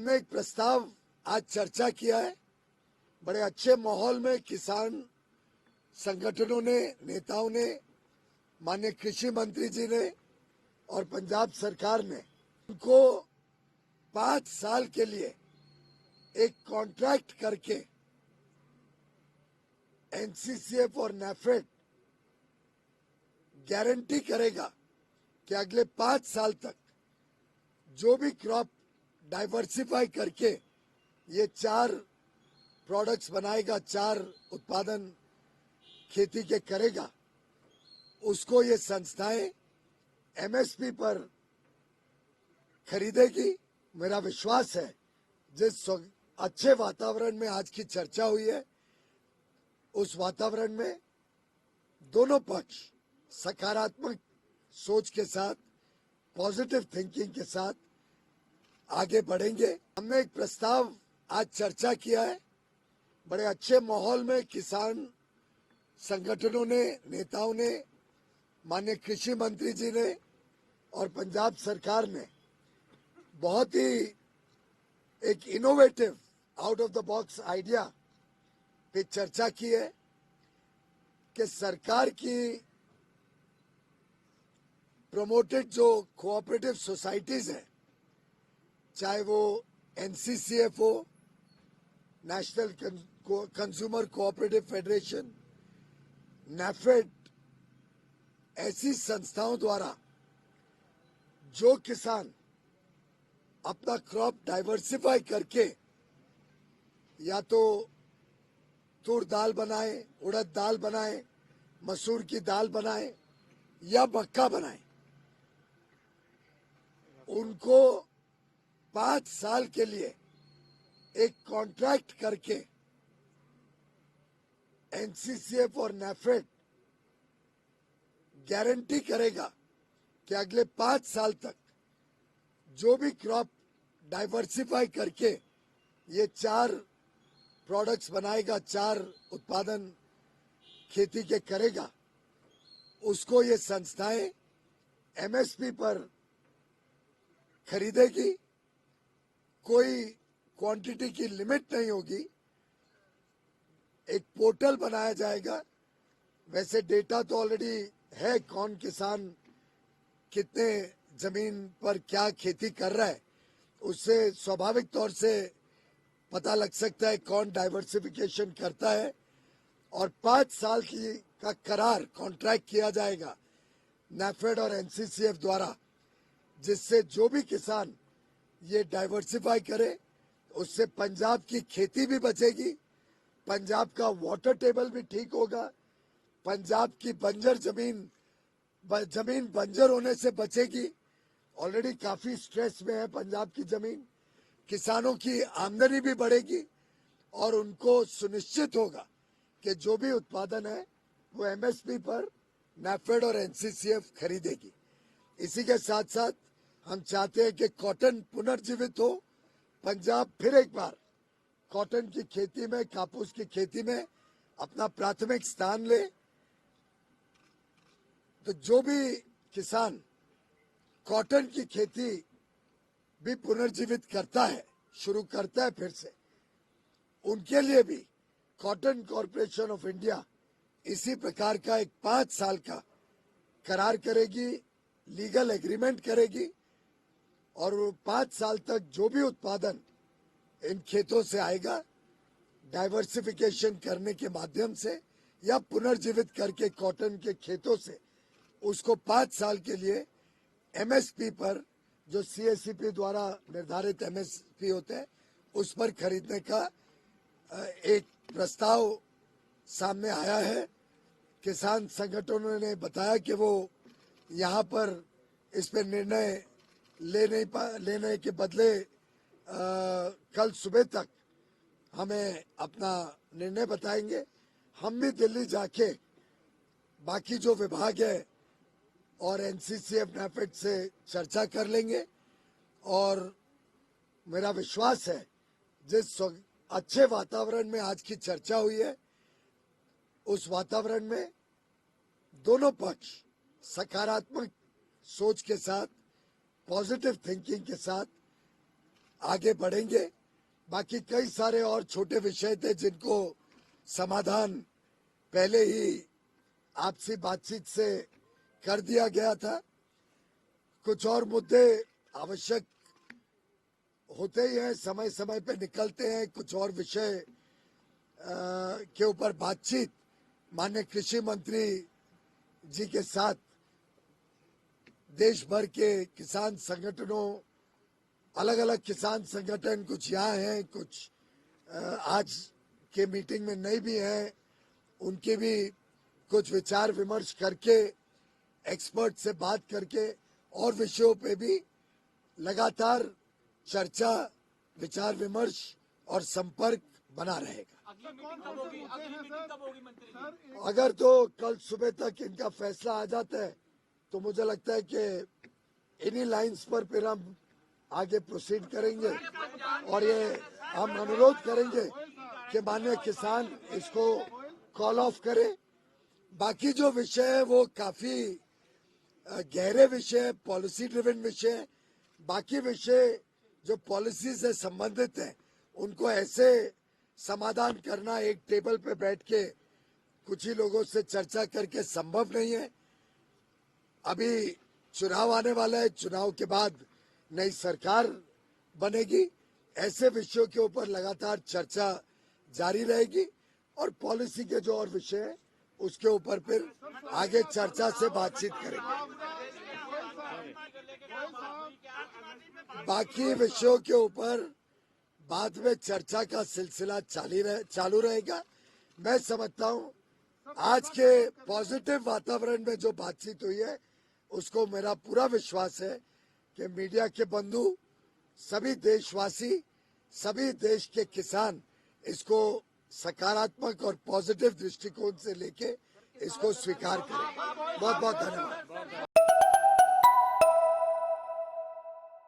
हमने एक प्रस्ताव आज चर्चा किया है। बड़े अच्छे माहौल में किसान संगठनों ने, नेताओं ने, माननीय कृषि मंत्री जी ने और पंजाब सरकार ने उनको 5 साल के लिए एक कॉन्ट्रैक्ट करके एनसीसीएफ और नैफेड गारंटी करेगा कि अगले 5 साल तक जो भी क्रॉप डाइवर्सिफाई करके ये 4 प्रोडक्ट्स बनाएगा, 4 उत्पादन खेती के करेगा, उसको ये संस्थाएं एमएसपी पर खरीदेगी। मेरा विश्वास है जिस अच्छे वातावरण में आज की चर्चा हुई है, उस वातावरण में दोनों पक्ष सकारात्मक सोच के साथ, पॉजिटिव थिंकिंग के साथ आगे बढ़ेंगे। हमने एक प्रस्ताव आज चर्चा किया है। बड़े अच्छे माहौल में किसान संगठनों ने, नेताओं ने, माननीय कृषि मंत्री जी ने और पंजाब सरकार ने बहुत ही एक innovative, out of the box idea पे चर्चा की है कि सरकार की प्रमोटेड जो कोऑपरेटिव सोसाइटीज हैं, चाहे वो एनसीसीएफ हो, national consumer cooperative federation, NAFED, ऐसी संस्थाओं द्वारा जो किसान अपना क्रॉप डाइवर्सिफाई करके या तो तूर दाल बनाए, उड़द दाल बनाए, मसूर की दाल बनाए या मक्का बनाए, उनको 5 साल के लिए एक कॉन्ट्रैक्ट करके एनसीसीएफ और नैफेड गारंटी करेगा कि अगले 5 साल तक जो भी क्रॉप डाइवर्सिफाई करके ये 4 प्रोडक्ट्स बनाएगा, 4 उत्पादन खेती के करेगा, उसको ये संस्थाएं एमएसपी पर खरीदेगी। कोई क्वांटिटी की लिमिट नहीं होगी। एक पोर्टल बनाया जाएगा। वैसे डेटा तो ऑलरेडी है, कौन किसान कितने जमीन पर क्या खेती कर रहा है, उससे स्वाभाविक तौर से पता लग सकता है कौन डाइवर्सिफिकेशन करता है। और 5 साल की का करार, कॉन्ट्रैक्ट किया जाएगा नैफेड और एनसीसीएफ द्वारा, जिससे जो भी किसान ये डाइवर्सिफाई करे, उससे पंजाब की खेती भी बचेगी, पंजाब का वाटर टेबल भी ठीक होगा, पंजाब की बंजर जमीन बंजर होने से बचेगी। ऑलरेडी काफी स्ट्रेस में है पंजाब की जमीन। किसानों की आमदनी भी बढ़ेगी और उनको सुनिश्चित होगा कि जो भी उत्पादन है वो एमएसपी पर नैफेड और एनसीसीएफ खरीदेगी। इसी के साथ साथ हम चाहते हैं कि कॉटन पुनर्जीवित हो, पंजाब फिर एक बार कॉटन की खेती में, कापूस की खेती में अपना प्राथमिक स्थान ले। तो जो भी किसान कॉटन की खेती भी पुनर्जीवित करता है, शुरू करता है फिर से, उनके लिए भी कॉटन कॉरपोरेशन ऑफ इंडिया इसी प्रकार का एक 5 साल का करार करेगी, लीगल एग्रीमेंट करेगी और वो 5 साल तक जो भी उत्पादन इन खेतों से आएगा, डाइवर्सिफिकेशन करने के माध्यम से या पुनर्जीवित करके कॉटन के खेतों से, उसको 5 साल के लिए एमएसपी पर, जो सीएससीपी द्वारा निर्धारित एमएसपी होते हैं, उस पर खरीदने का एक प्रस्ताव सामने आया है। किसान संगठनों ने बताया कि वो यहाँ पर इस पर निर्णय लेने के बदले कल सुबह तक हमें अपना निर्णय बताएंगे। हम भी दिल्ली जाके बाकी जो विभाग है और एनसीसीएफ नैफेड से चर्चा कर लेंगे और मेरा विश्वास है जिस अच्छे वातावरण में आज की चर्चा हुई है, उस वातावरण में दोनों पक्ष सकारात्मक सोच के साथ, पॉजिटिव थिंकिंग के साथ आगे बढ़ेंगे। बाकी कई सारे और छोटे विषय थे जिनको समाधान पहले ही आपसी बातचीत से कर दिया गया था। कुछ और मुद्दे आवश्यक होते ही हैं, समय समय पे निकलते हैं। कुछ और विषय के ऊपर बातचीत माननीय कृषि मंत्री जी के साथ देश भर के किसान संगठनों, अलग अलग किसान संगठन, कुछ यहाँ हैं, कुछ आज के मीटिंग में नहीं भी हैं, उनके भी कुछ विचार विमर्श करके, एक्सपर्ट से बात करके और विषयों पे भी लगातार चर्चा, विचार विमर्श और संपर्क बना रहेगा। अगली मीटिंग कब होगी मंत्री? अगर तो कल सुबह तक इनका फैसला आ जाता है तो मुझे लगता है कि इन्हीं लाइंस पर फिर हम आगे प्रोसीड करेंगे और ये हम अनुरोध करेंगे कि माननीय किसान इसको कॉल ऑफ करे। बाकी जो विषय है वो काफी गहरे विषय, पॉलिसी ड्रिवन विषय, बाकी विषय जो पॉलिसी से संबंधित है उनको ऐसे समाधान करना एक टेबल पे बैठ के कुछ ही लोगों से चर्चा करके संभव नहीं है। अभी चुनाव आने वाला है, चुनाव के बाद नई सरकार बनेगी, ऐसे विषयों के ऊपर लगातार चर्चा जारी रहेगी और पॉलिसी के जो और विषय है उसके ऊपर फिर आगे चर्चा से बातचीत करेंगे। बाकी विषयों के ऊपर बाद में चर्चा का सिलसिला चालू रहेगा। मैं समझता हूं आज के पॉजिटिव वातावरण में जो बातचीत हुई है उसको मेरा पूरा विश्वास है कि मीडिया के बंधु, सभी देशवासी, सभी देश के किसान इसको सकारात्मक और पॉजिटिव दृष्टिकोण से लेके इसको स्वीकार करें। बहुत बहुत धन्यवाद।